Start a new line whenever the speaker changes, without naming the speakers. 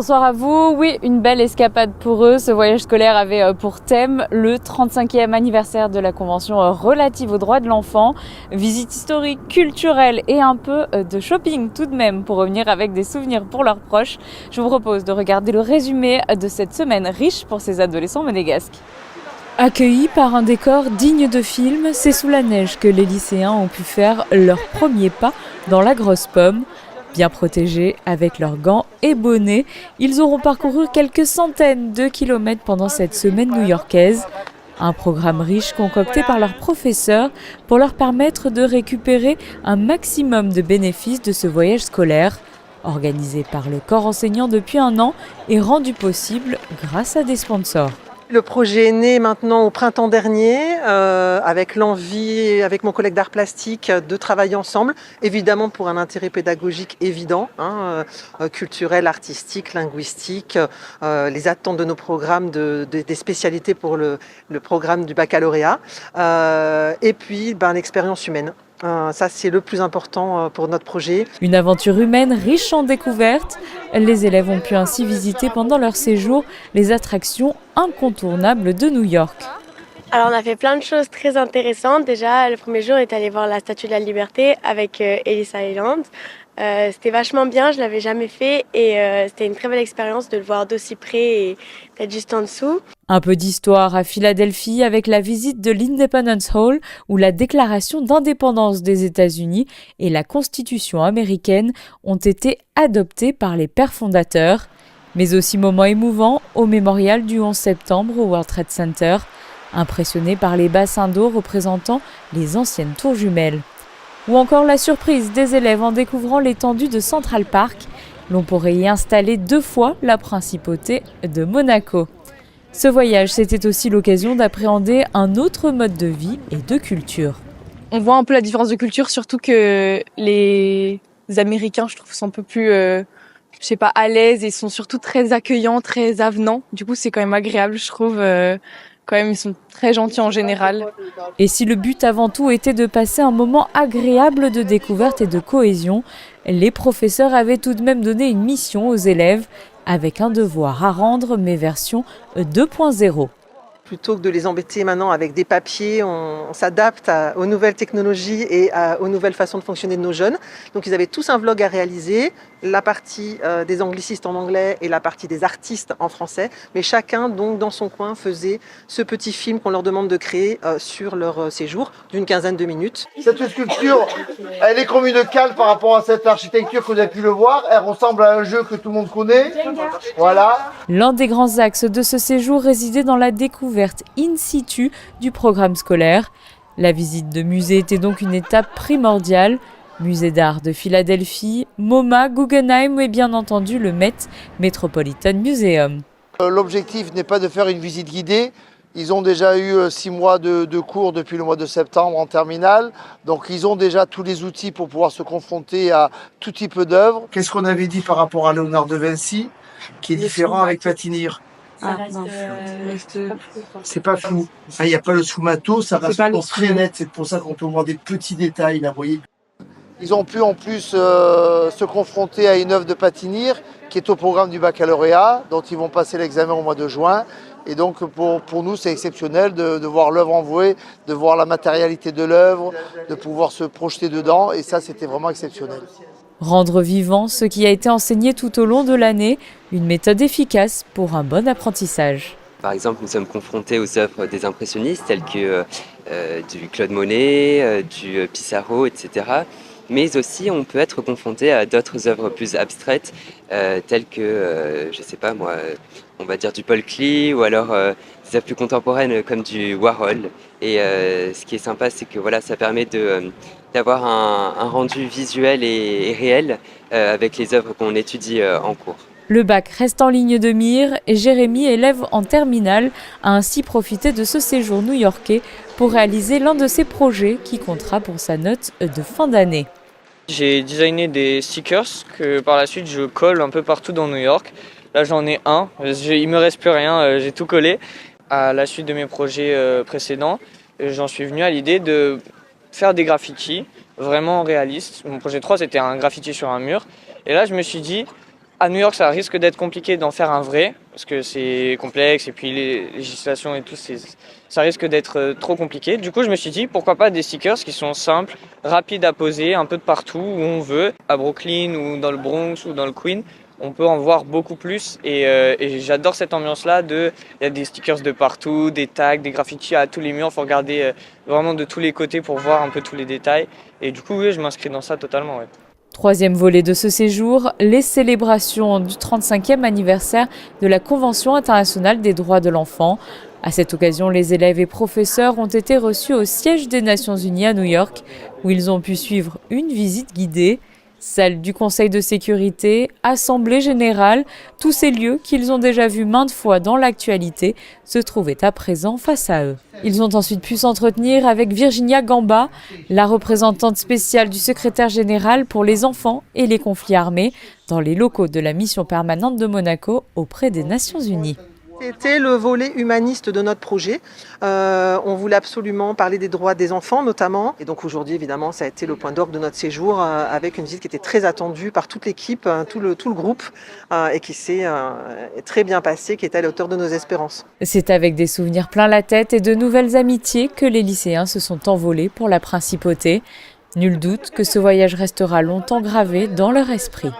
Bonsoir à vous. Oui, une belle escapade pour eux. Ce voyage scolaire avait pour thème le 35e anniversaire de la Convention relative aux droits de l'enfant. Visite historique, culturelle et un peu de shopping tout de même pour revenir avec des souvenirs pour leurs proches. Je vous propose de regarder le résumé de cette semaine riche pour ces adolescents monégasques. Accueillis par un décor digne de film, c'est sous la neige que les lycéens ont pu faire leurs premiers pas dans la grosse pomme. Bien protégés, avec leurs gants et bonnets, ils auront parcouru quelques centaines de kilomètres pendant cette semaine new-yorkaise. Un programme riche concocté par leurs professeurs pour leur permettre de récupérer un maximum de bénéfices de ce voyage scolaire, organisé par le corps enseignant depuis un an et rendu possible grâce à des sponsors.
Le projet est né maintenant au printemps dernier, avec l'envie, avec mon collègue d'art plastique, de travailler ensemble, évidemment pour un intérêt pédagogique évident, culturel, artistique, linguistique, les attentes de nos programmes, des spécialités pour le programme du baccalauréat, et puis l'expérience humaine. Ça, c'est le plus important pour notre projet.
Une aventure humaine riche en découvertes. Les élèves ont pu ainsi visiter pendant leur séjour les attractions incontournables de New York.
Alors on a fait plein de choses très intéressantes. Déjà, le premier jour, on est allé voir la Statue de la Liberté avec Ellis Island. C'était vachement bien, je ne l'avais jamais fait et c'était une très belle expérience de le voir d'aussi près et d'être juste en dessous.
Un peu d'histoire à Philadelphie avec la visite de l'Independence Hall où la déclaration d'indépendance des États-Unis et la Constitution américaine ont été adoptées par les pères fondateurs. Mais aussi moment émouvant au mémorial du 11 septembre au World Trade Center, impressionné par les bassins d'eau représentant les anciennes tours jumelles. Ou encore la surprise des élèves en découvrant l'étendue de Central Park. L'on pourrait y installer 2 fois la principauté de Monaco. Ce voyage, c'était aussi l'occasion d'appréhender un autre mode de vie et de culture.
On voit un peu la différence de culture, surtout que les Américains, je trouve, sont un peu plus, à l'aise et sont surtout très accueillants, très avenants. Du coup, c'est quand même agréable, je trouve. Quand même, ils sont très gentils en général.
Et si le but avant tout était de passer un moment agréable de découverte et de cohésion, les professeurs avaient tout de même donné une mission aux élèves avec un devoir à rendre, mais version 2.0.
Plutôt que de les embêter maintenant avec des papiers, on s'adapte aux nouvelles technologies et aux nouvelles façons de fonctionner de nos jeunes. Donc ils avaient tous un vlog à réaliser, la partie des anglicistes en anglais et la partie des artistes en français. Mais chacun, donc, dans son coin, faisait ce petit film qu'on leur demande de créer sur leur séjour d'une quinzaine de minutes.
Cette sculpture, elle est comme une cale par rapport à cette architecture que vous avez pu le voir. Elle ressemble à un jeu que tout le monde connaît. Voilà.
L'un des grands axes de ce séjour résidait dans la découverte in situ du programme scolaire. La visite de musée était donc une étape primordiale. Musée d'art de Philadelphie, MoMA, Guggenheim et bien entendu le Met Metropolitan Museum.
L'objectif n'est pas de faire une visite guidée. Ils ont déjà eu 6 mois de cours depuis le mois de septembre en terminale. Donc ils ont déjà tous les outils pour pouvoir se confronter à tout type d'œuvres. Qu'est-ce qu'on avait dit par rapport à Léonard de Vinci, qui est différent avec Patinir? C'est pas flou. Il n'y a pas le sous-matos, ça reste très net. C'est pour ça qu'on peut voir des petits détails là, vous voyez. Ils ont pu en plus se confronter à une œuvre de Patinir qui est au programme du baccalauréat, dont ils vont passer l'examen au mois de juin. Et donc pour nous, c'est exceptionnel de voir l'œuvre envoyée, de voir la matérialité de l'œuvre, de pouvoir se projeter dedans. Et ça, c'était vraiment exceptionnel.
Rendre vivant ce qui a été enseigné tout au long de l'année, une méthode efficace pour un bon apprentissage.
Par exemple, nous sommes confrontés aux œuvres des impressionnistes telles que du Claude Monet, du Pissarro, etc. Mais aussi, on peut être confronté à d'autres œuvres plus abstraites telles que, on va dire du Paul Klee ou alors des œuvres plus contemporaines comme du Warhol. Et ce qui est sympa, c'est que voilà, ça permet d'avoir un rendu visuel et réel avec les œuvres qu'on étudie en cours.
Le bac reste en ligne de mire et Jérémy, élève en terminale, a ainsi profité de ce séjour new-yorkais pour réaliser l'un de ses projets qui comptera pour sa note de fin d'année.
J'ai designé des stickers que par la suite je colle un peu partout dans New York. Là j'en ai un, il me reste plus rien, j'ai tout collé. À la suite de mes projets précédents, j'en suis venu à l'idée de faire des graffitis vraiment réalistes. Mon projet 3 c'était un graffiti sur un mur. Et là je me suis dit, À New York, ça risque d'être compliqué d'en faire un vrai, parce que c'est complexe, et puis les législations et tout, ça risque d'être trop compliqué. Du coup, je me suis dit, pourquoi pas des stickers qui sont simples, rapides à poser, un peu de partout, où on veut, à Brooklyn, ou dans le Bronx, ou dans le Queens. On peut en voir beaucoup plus, et j'adore cette ambiance-là. Il y a des stickers de partout, des tags, des graffitis à tous les murs. Il faut regarder vraiment de tous les côtés pour voir un peu tous les détails. Et du coup, oui, je m'inscris dans ça totalement. Ouais.
Troisième volet de ce séjour, les célébrations du 35e anniversaire de la Convention internationale des droits de l'enfant. À cette occasion, les élèves et professeurs ont été reçus au siège des Nations Unies à New York, où ils ont pu suivre une visite guidée. Salle du Conseil de sécurité, Assemblée générale, tous ces lieux qu'ils ont déjà vus maintes fois dans l'actualité se trouvaient à présent face à eux. Ils ont ensuite pu s'entretenir avec Virginia Gamba, la représentante spéciale du secrétaire général pour les enfants et les conflits armés, dans les locaux de la mission permanente de Monaco auprès des Nations Unies.
C'était le volet humaniste de notre projet. On voulait absolument parler des droits des enfants notamment. Et donc aujourd'hui, évidemment, ça a été le point d'orgue de notre séjour avec une visite qui était très attendue par toute l'équipe, tout le groupe et qui s'est très bien passée, qui est à la hauteur de nos espérances.
C'est avec des souvenirs plein la tête et de nouvelles amitiés que les lycéens se sont envolés pour la principauté. Nul doute que ce voyage restera longtemps gravé dans leur esprit.